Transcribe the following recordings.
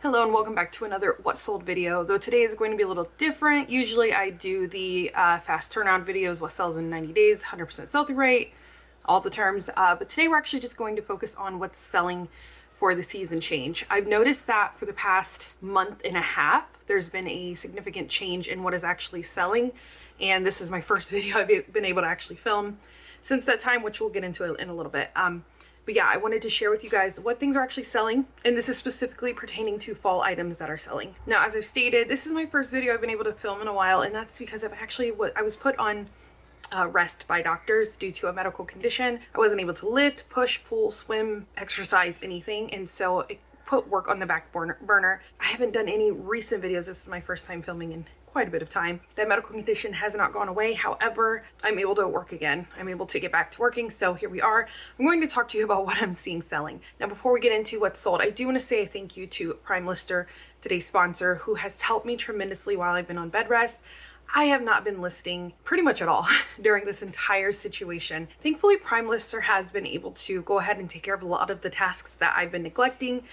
Hello and welcome back to another What Sold video, though today is going to be a little different. Usually I do the fast turnaround videos, what sells in 90 days, 100% sell-through rate, all the terms, but today we're actually just going to focus on what's selling for the season change. I've noticed that for the past month and a half, there's been a significant change in what is actually selling, and this is my first video I've been able to actually film since that time, which we'll get into in a little bit. But yeah, I wanted to share with you guys what things are actually selling, and this is specifically pertaining to fall items that are selling. Now, as I've stated, this is my first video I've been able to film in a while, and that's because I was put on rest by doctors due to a medical condition. I wasn't able to lift, push, pull, swim, exercise, anything, and so it put work on the back burner. I haven't done any recent videos. This is my first time filming in quite a bit of time. That medical condition has not gone away. However, I'm able to work again. I'm able to get back to working. So here we are. I'm going to talk to you about what I'm seeing selling. Now, before we get into what's sold, I do want to say a thank you to Prime Lister, today's sponsor, who has helped me tremendously while I've been on bed rest. I have not been listing pretty much at all during this entire situation. Thankfully, Prime Lister has been able to go ahead and take care of a lot of the tasks that I've been neglecting.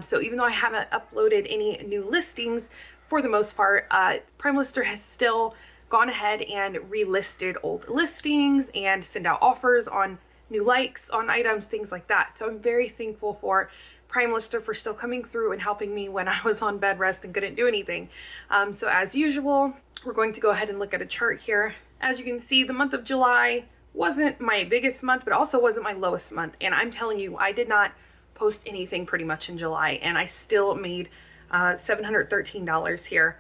So even though I haven't uploaded any new listings, for the most part, Prime Lister has still gone ahead and relisted old listings and send out offers on new likes on items, things like that. So I'm very thankful for Prime Lister for still coming through and helping me when I was on bed rest and couldn't do anything. So as usual, we're going to go ahead and look at a chart here. As you can see, the month of July wasn't my biggest month, but also wasn't my lowest month. And I'm telling you, I did not post anything pretty much in July, and I still made $713 here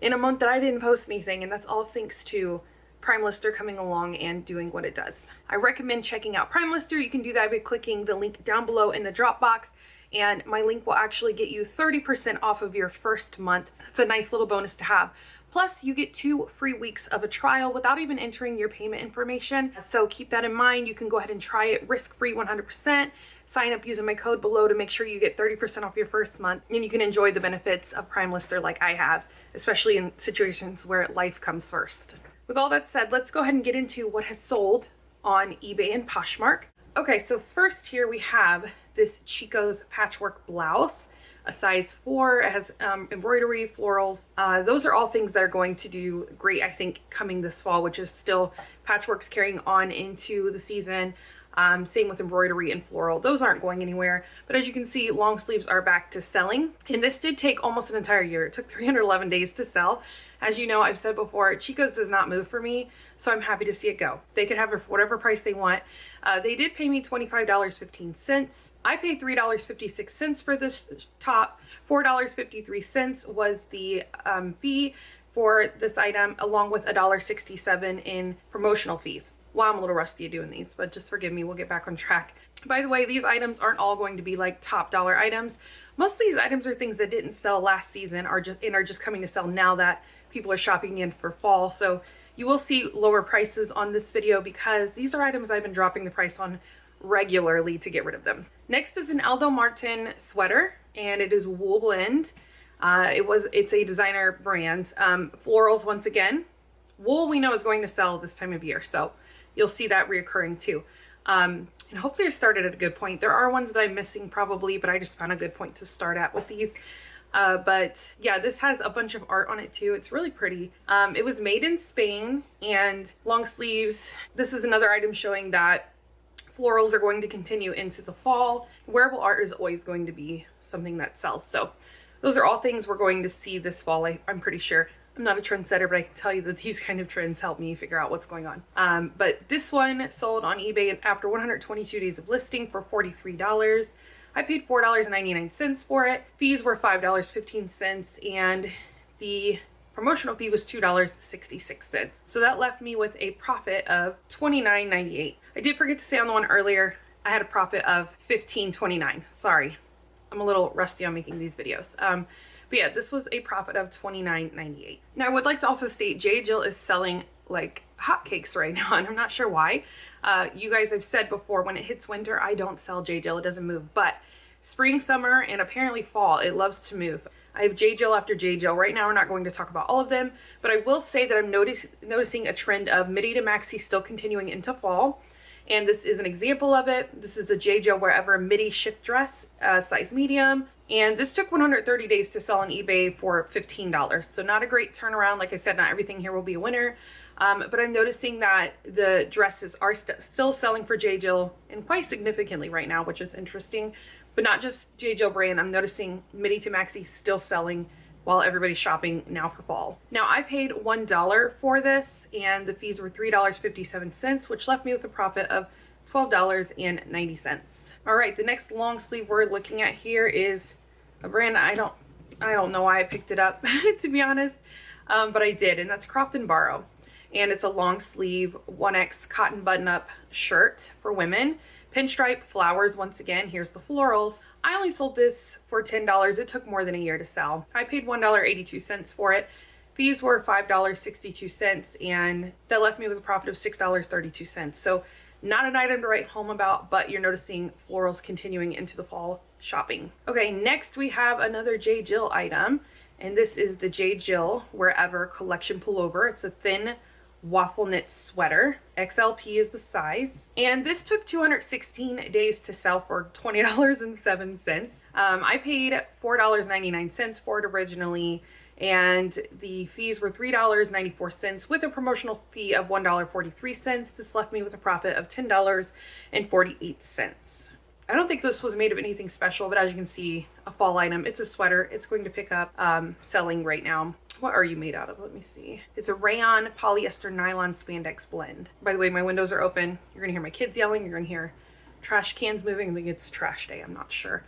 in a month that I didn't post anything, and that's all thanks to Prime Lister coming along and doing what it does. I recommend checking out Prime Lister. You can do that by clicking the link down below in the drop box, and my link will actually get you 30% off of your first month. That's a nice little bonus to have. Plus, you get 2 free weeks of a trial without even entering your payment information. So keep that in mind. You can go ahead and try it risk-free 100%. Sign up using my code below to make sure you get 30% off your first month, and you can enjoy the benefits of Prime Lister like I have, especially in situations where life comes first. With all that said, let's go ahead and get into what has sold on eBay and Poshmark. Okay, so first here we have this Chicos patchwork blouse, a size 4. It has embroidery, florals. Those are all things that are going to do great, I think, coming this fall, which is still patchwork's carrying on into the season. Same with embroidery and floral. Those aren't going anywhere. But as you can see, long sleeves are back to selling. And this did take almost an entire year. It took 311 days to sell. As you know, I've said before, Chicos does not move for me, so I'm happy to see it go. They could have it for whatever price they want. They did pay me $25.15. I paid $3.56 for this top. $4.53 was the fee for this item, along with $1.67 in promotional fees. Well, I'm a little rusty at doing these, but just forgive me. We'll get back on track. By the way, these items aren't all going to be like top dollar items. Most of these items are things that didn't sell last season are just coming to sell now that people are shopping in for fall. So you will see lower prices on this video because these are items I've been dropping the price on regularly to get rid of them. Next is an Aldo Martin sweater, and it is wool blend. It's a designer brand. Florals once again. Wool we know is going to sell this time of year, so you'll see that reoccurring too. And hopefully I started at a good point. There are ones that I'm missing probably, but I just found a good point to start at with these. But yeah, this has a bunch of art on it too. It's really pretty. It was made in Spain, and long sleeves. This is another item showing that florals are going to continue into the fall. Wearable art is always going to be something that sells. So those are all things we're going to see this fall, I'm pretty sure. I'm not a trendsetter, but I can tell you that these kind of trends help me figure out what's going on. But this one sold on eBay after 122 days of listing for $43. I paid $4.99 for it. Fees were $5.15, and the promotional fee was $2.66. So that left me with a profit of $29.98. I did forget to say on the one earlier, I had a profit of $15.29. Sorry, I'm a little rusty on making these videos. But yeah, this was a profit of $29.98. Now, I would like to also state J. Jill is selling like hotcakes right now, and I'm not sure why. You guys have said before, when it hits winter, I don't sell J. Jill. It doesn't move. But spring, summer, and apparently fall, it loves to move. I have J. Jill after J. Jill. Right now, we're not going to talk about all of them, but I will say that I'm noticing a trend of midi to maxi still continuing into fall. And this is an example of it. This is a J. Jill Wherever midi shift dress, size medium. And this took 130 days to sell on eBay for $15. So not a great turnaround. Like I said, not everything here will be a winner. But I'm noticing that the dresses are still selling for J. Jill and quite significantly right now, which is interesting. But not just J. Jill brand. I'm noticing Midi to Maxi still selling while everybody's shopping now for fall. Now I paid $1 for this and the fees were $3.57, which left me with a profit of $12.90. All right, the next long sleeve we're looking at here is a brand I don't know why I picked it up to be honest, but I did, and that's Croft & Barrow. And it's a long sleeve 1X cotton button-up shirt for women. Pinstripe flowers once again. Here's the florals. I only sold this for $10. It took more than a year to sell. I paid $1.82 for it. Fees were $5.62, and that left me with a profit of $6.32. So not an item to write home about, but you're noticing florals continuing into the fall shopping. Okay, next we have another J. Jill item, and this is the J. Jill Wherever collection pullover. It's a thin waffle knit sweater. XLP is the size, and this took 216 days to sell for $20.07. I paid $4.99 for it originally, and the fees were $3.94 with a promotional fee of $1.43. This left me with a profit of $10.48. I don't think this was made of anything special, but as you can see, a fall item. It's a sweater. It's going to pick up selling right now. What are you made out of? Let me see. It's a rayon polyester nylon spandex blend. By the way, my windows are open. You're gonna hear my kids yelling. You're gonna hear trash cans moving. I think it's trash day. I'm not sure.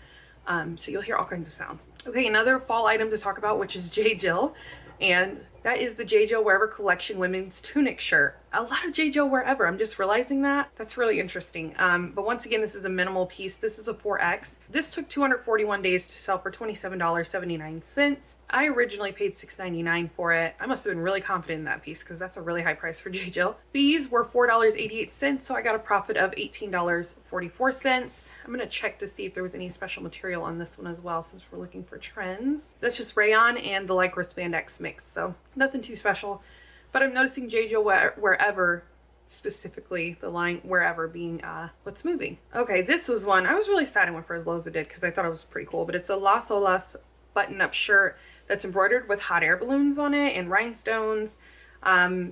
So you'll hear all kinds of sounds. Okay, another fall item to talk about, which is J. Jill. And that is the J. Jill Wherever collection women's tunic shirt. A lot of J. Jill Wherever. I'm just realizing that. That's really interesting. But once again, this is a minimal piece. This is a 4X. This took 241 days to sell for $27.79. I originally paid $6.99 for it. I must have been really confident in that piece because that's a really high price for J. Jill. Fees were $4.88, so I got a profit of $18.44. I'm gonna check to see if there was any special material on this one as well, since we're looking for trends. That's just rayon and the lycra spandex mix, so nothing too special. But I'm noticing J. Jill Wherever, specifically the line Wherever being what's moving. Okay, this was one I was really sad I went for as low as it did because I thought it was pretty cool. But it's a Las Olas button-up shirt that's embroidered with hot air balloons on it and rhinestones,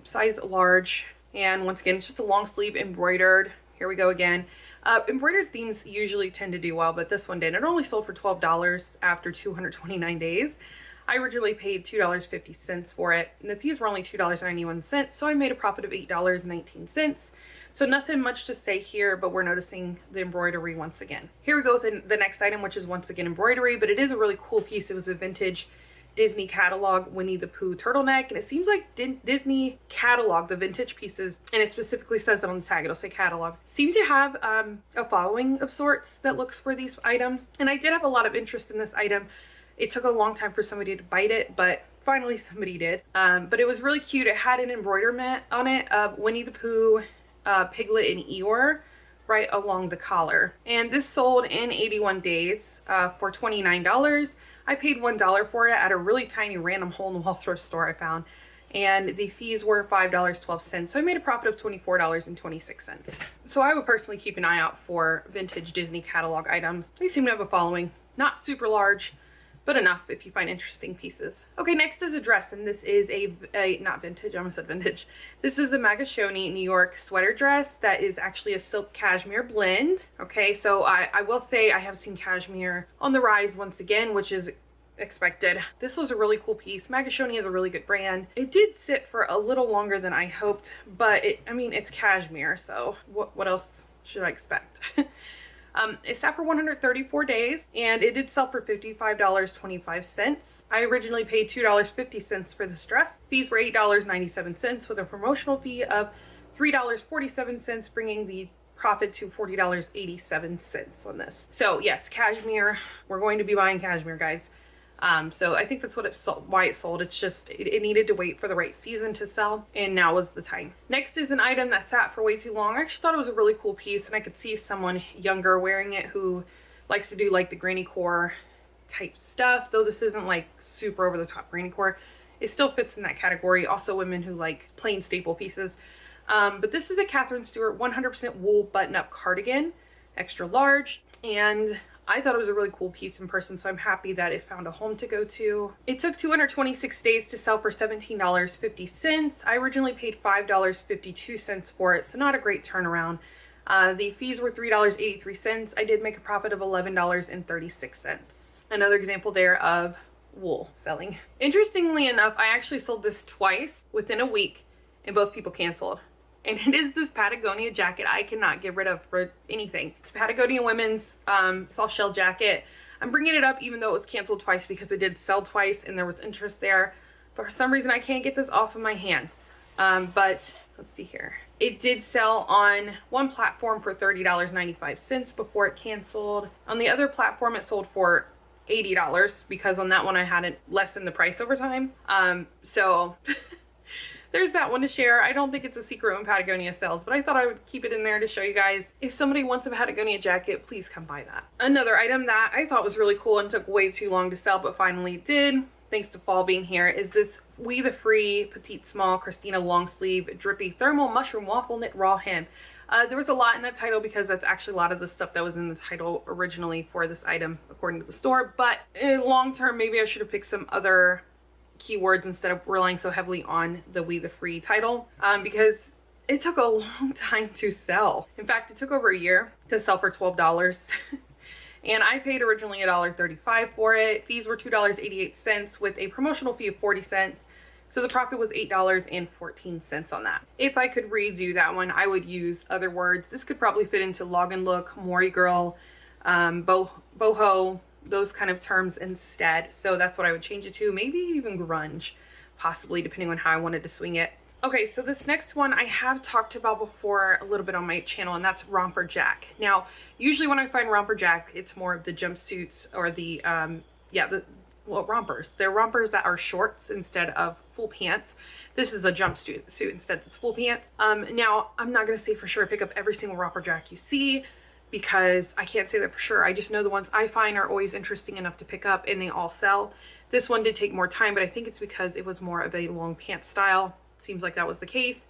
size large. And once again, it's just a long sleeve embroidered. Here we go again. Embroidered themes usually tend to do well, but this one did. It only sold for $12 after 229 days. I originally paid $2.50 for it, and the fees were only $2.91, so I made a profit of $8.19. So nothing much to say here, but we're noticing the embroidery once again. Here we go with the next item, which is once again embroidery, but it is a really cool piece. It was a vintage Disney catalog Winnie the Pooh turtleneck, and it seems like Disney catalog the vintage pieces, and it specifically says it on the tag, it'll say catalog, seem to have a following of sorts that looks for these items. And I did have a lot of interest in this item. It took a long time for somebody to bite it, but finally somebody did. But it was really cute. It had an embroiderment on it of Winnie the Pooh, Piglet, and Eeyore right along the collar. And this sold in 81 days for $29. I paid $1 for it at a really tiny random hole-in-the-wall thrift store I found. And the fees were $5.12. So I made a profit of $24.26. So I would personally keep an eye out for vintage Disney catalog items. They seem to have a following. Not super large, but enough if you find interesting pieces. Okay, next is a dress, and this is a not vintage, I almost said vintage. This is a Magashoni New York sweater dress that is actually a silk cashmere blend. Okay, so I will say I have seen cashmere on the rise once again, which is expected. This was a really cool piece. Magashoni is a really good brand. It did sit for a little longer than I hoped, but I mean, it's cashmere, so what else should I expect? It sat for 134 days, and it did sell for $55.25. I originally paid $2.50 for this dress. Fees were $8.97 with a promotional fee of $3.47, bringing the profit to $40.87 on this. So yes, cashmere. We're going to be buying cashmere, guys. So I think that's what why it sold. It's just, it needed to wait for the right season to sell, and now was the time. Next is an item that sat for way too long. I actually thought it was a really cool piece, and I could see someone younger wearing it who likes to do like the granny core type stuff, though this isn't like super over the top granny core. It still fits in that category. Also women who like plain staple pieces. But this is a Catherine Stewart 100% wool button-up cardigan, extra large, and I thought it was a really cool piece in person, so I'm happy that it found a home to go to. It took 226 days to sell for $17.50. I originally paid $5.52 for it, so not a great turnaround. The fees were $3.83. I did make a profit of $11.36. Another example there of wool selling. Interestingly enough, I actually sold this twice within a week and both people canceled. And it is this Patagonia jacket I cannot get rid of for anything. It's a Patagonia women's soft shell jacket. I'm bringing it up even though it was canceled twice because it did sell twice and there was interest there. But for some reason I can't get this off of my hands. But let's see here. It did sell on one platform for $30.95 before it canceled. On the other platform it sold for $80 because on that one I had it less than the price over time. So there's that one to share. I don't think it's a secret when Patagonia sells, but I thought I would keep it in there to show you guys. If somebody wants a Patagonia jacket, please come buy that. Another item that I thought was really cool and took way too long to sell, but finally did, thanks to fall being here, is this We the Free Petite Small Christina long sleeve drippy thermal mushroom waffle knit raw hem. There was a lot in that title because that's actually a lot of the stuff that was in the title originally for this item according to the store, but long term maybe I should have picked some other keywords instead of relying so heavily on the We the Free title, because it took a long time to sell. In fact, it took over a year to sell for $12. And I paid originally $1.35 for it. Fees were $2.88 with a promotional fee of 40 cents. So the profit was $8.14 on that. If I could redo that one, I would use other words. This could probably fit into log and look, Maury girl, boho, those kind of terms instead. So that's what I would change it to. Maybe even grunge, possibly, depending on how I wanted to swing it. Okay, so this next one I have talked about before a little bit on my channel, and that's Romper Jack. Now, usually when I find Romper Jack, it's more of the jumpsuits or the, rompers. They're rompers that are shorts instead of full pants. This is a jumpsuit instead that's full pants. Now, I'm not going to say for sure pick up every single Romper Jack you see, because I can't say that for sure. I just know the ones I find are always interesting enough to pick up and they all sell. This one did take more time, but I think it's because it was more of a long pant style. Seems like that was the case.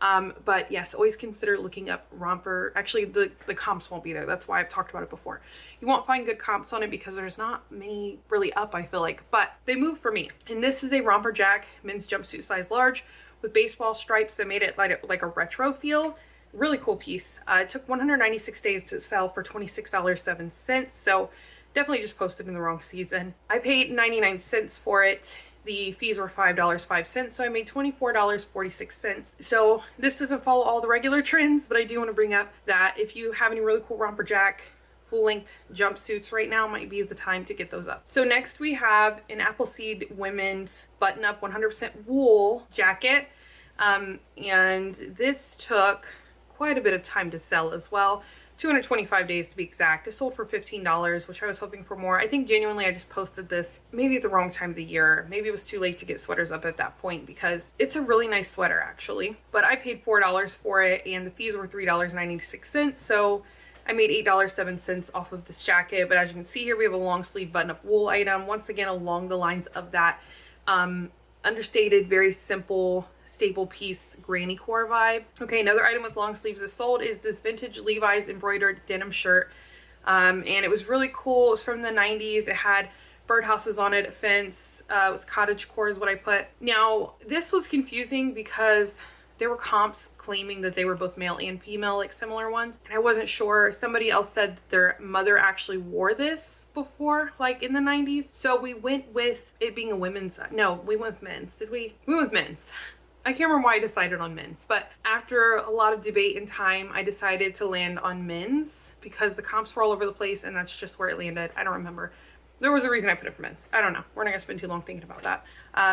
But yes, always consider looking up romper. Actually, the comps won't be there. That's why I've talked about it before. You won't find good comps on it because there's not many really up, I feel like, but they move for me. And this is a Romper Jack men's jumpsuit size large with baseball stripes that made it like a retro feel. Really cool piece. It took 196 days to sell for $26.07. So definitely just posted in the wrong season. I paid 99 cents for it. The fees were $5.05, so I made $24.46. So this doesn't follow all the regular trends, but I do want to bring up that if you have any really cool Romper Jack full-length jumpsuits right now, might be the time to get those up. So next we have an Appleseed women's button-up 100% wool jacket, and this took quite a bit of time to sell as well. 225 days to be exact. It sold for $15, which I was hoping for more. I think genuinely I just posted this maybe at the wrong time of the year. Maybe it was too late to get sweaters up at that point because it's a really nice sweater actually. But I paid $4 for it and the fees were $3.96. So I made $8.07 off of this jacket. But as you can see here, we have a long sleeve button up wool item. Once again, along the lines of that understated, very simple staple piece granny core vibe. Okay, another item with long sleeves that sold is this vintage Levi's embroidered denim shirt, and it was really cool. It was from the 90s. It had birdhouses on it, a fence. It was cottage core is what I put. Now this was confusing because there were comps claiming that they were both male and female, like similar ones, and I wasn't sure. Somebody else said that their mother actually wore this before, like in the 90s. So we went with it being a women's. No, we went with men's. Did we? We went with men's. I can't remember why I decided on men's, but after a lot of debate and time, I decided to land on men's because the comps were all over the place and that's just where it landed. I don't remember. There was a reason I put it for men's. I don't know. We're not gonna spend too long thinking about that.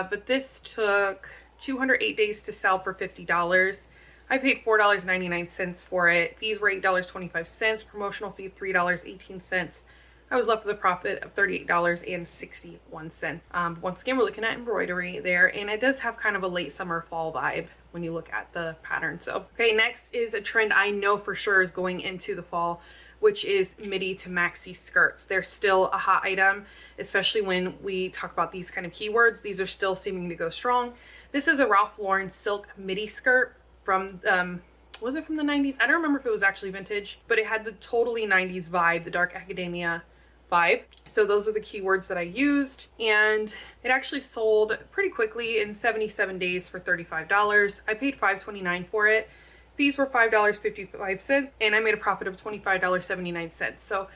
But this took 208 days to sell for $50. I paid $4.99 for it. Fees were $8.25. Promotional fee of $3.18. I was left with a profit of $38.61. Once again, we're looking at embroidery there, and it does have kind of a late summer fall vibe when you look at the pattern. So, okay, next is a trend I know for sure is going into the fall, which is midi to maxi skirts. They're still a hot item, especially when we talk about these kind of keywords. These are still seeming to go strong. This is a Ralph Lauren silk midi skirt from was it from the 90s? I don't remember if it was actually vintage, but it had the totally 90s vibe, the dark academia vibe. So those are the keywords that I used, and it actually sold pretty quickly in 77 days for $35. I paid $5.29 for it. Fees were $5.55, and I made a profit of $25.79. So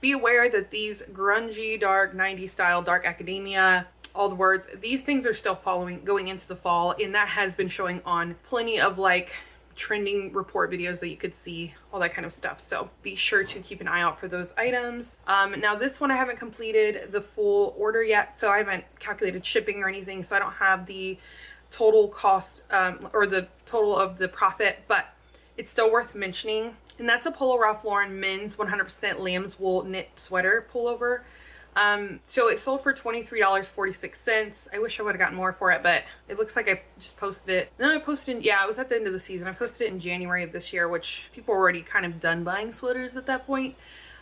be aware that these grungy, dark, 90s style, dark academia, all the words, these things are still going into the fall, and that has been showing on plenty of like trending report videos that you could see, all that kind of stuff. So be sure to keep an eye out for those items. Now this one I haven't completed the full order yet, so I haven't calculated shipping or anything, so I don't have the total cost or the total of the profit, but it's still worth mentioning. And that's a Polo Ralph Lauren men's 100% lamb's wool knit sweater pullover. So it sold for $23.46. I wish I would have gotten more for it, but it looks like I just posted it. No, I posted, yeah, it was at the end of the season. I posted it in January of this year, which people were already kind of done buying sweaters at that point.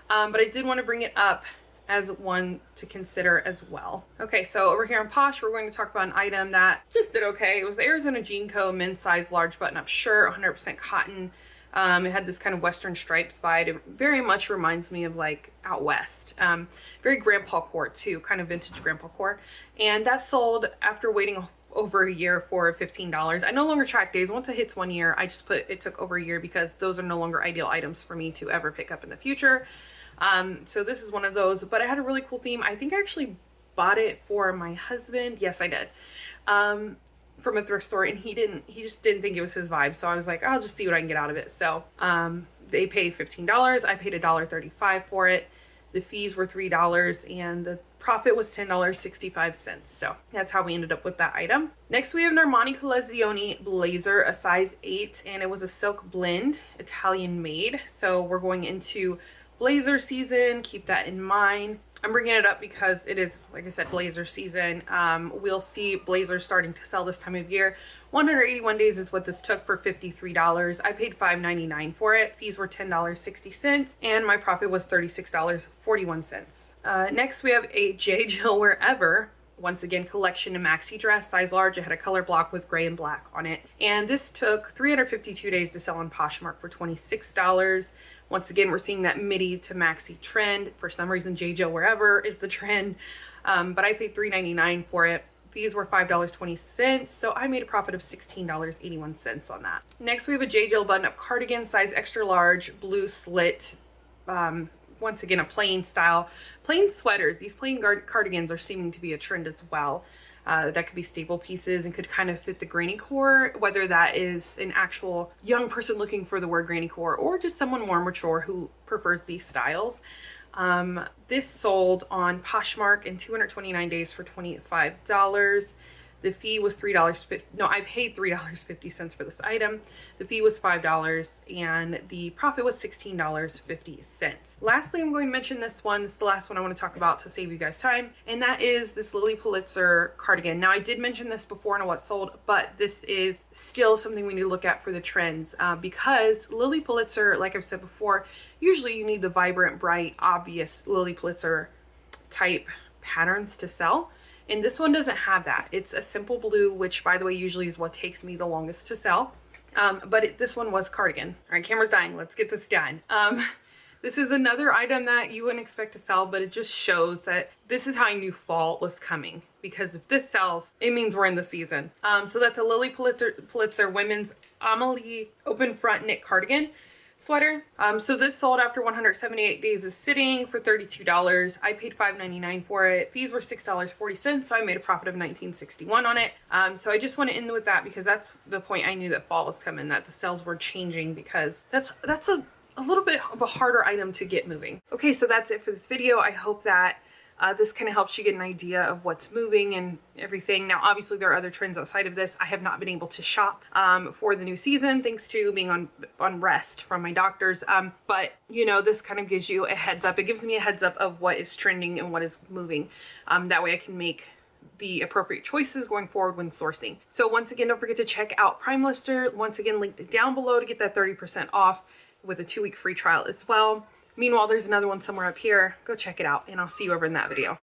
But I did want to bring it up as one to consider as well. Okay, so over here on Posh, we're going to talk about an item that just did okay. It was the Arizona Jean Co. men's size large button-up shirt, 100% cotton. It had this kind of Western stripes vibe. It very much reminds me of like out west. Very grandpa core too, kind of vintage grandpa core. And that sold after waiting over a year for $15. I no longer track days. Once it hits 1 year, I just put it took over a year because those are no longer ideal items for me to ever pick up in the future. So this is one of those, but it had a really cool theme. I think I actually bought it for my husband. Yes, I did. From a thrift store, and he just didn't think it was his vibe. So I was like, I'll just see what I can get out of it. So they paid $15. I paid $1.35 for it. The fees were $3, and the profit was $10.65. So that's how we ended up with that item. Next, we have an Armani Collezione blazer, a size 8, and it was a silk blend, Italian made. So we're going into blazer season. Keep that in mind. I'm bringing it up because it is, like I said, blazer season. We'll see blazers starting to sell this time of year. 181 days is what this took for $53. I paid $5.99 for it. Fees were $10.60, and my profit was $36.41. Next, we have a J. Jill Wherever, once again, collection in Maxi Dress, size large. It had a color block with gray and black on it. And this took 352 days to sell on Poshmark for $26. Once again, we're seeing that midi to maxi trend. For some reason, J. Jill Wherever is the trend. But I paid $3.99 for it. Fees were $5.20, so I made a profit of $16.81 on that. Next, we have a J. Jill button-up cardigan, size extra large, blue slit. Once again, a plain style. Plain sweaters. These plain cardigans are seeming to be a trend as well. That could be staple pieces and could kind of fit the granny core, whether that is an actual young person looking for the word granny core or just someone more mature who prefers these styles. This sold on Poshmark in 229 days for $25. The fee was $3.50. No, I paid $3.50 for this item. The fee was $5, and the profit was $16.50. Lastly, I'm going to mention this one. This is the last one I want to talk about to save you guys time, and that is this Lily Pulitzer cardigan. Now, I did mention this before on what sold, but this is still something we need to look at for the trends because Lily Pulitzer, like I've said before, usually you need the vibrant, bright, obvious Lily Pulitzer type patterns to sell. And this one doesn't have that. It's a simple blue, which by the way, usually is what takes me the longest to sell. But this one was cardigan. All right, camera's dying. Let's get this done. This is another item that you wouldn't expect to sell, but it just shows that this is how I knew fall was coming. Because if this sells, it means we're in the season. So that's a Lily Pulitzer women's Amelie open front knit cardigan sweater. So this sold after 178 days of sitting for $32. I paid $5.99 for it. Fees were $6.40, so I made a profit of $19.61 on it. So I just want to end with that because that's the point I knew that fall was coming, that the sales were changing, because that's a little bit of a harder item to get moving. Okay, so that's it for this video. I hope that this kind of helps you get an idea of what's moving and everything. Now, obviously, there are other trends outside of this. I have not been able to shop for the new season, thanks to being on rest from my doctors. But, you know, this kind of gives you a heads up. It gives me a heads up of what is trending and what is moving. That way I can make the appropriate choices going forward when sourcing. So once again, don't forget to check out Prime Lister. Once again, linked down below to get that 30% off with a 2-week free trial as well. Meanwhile, there's another one somewhere up here. Go check it out, and I'll see you over in that video.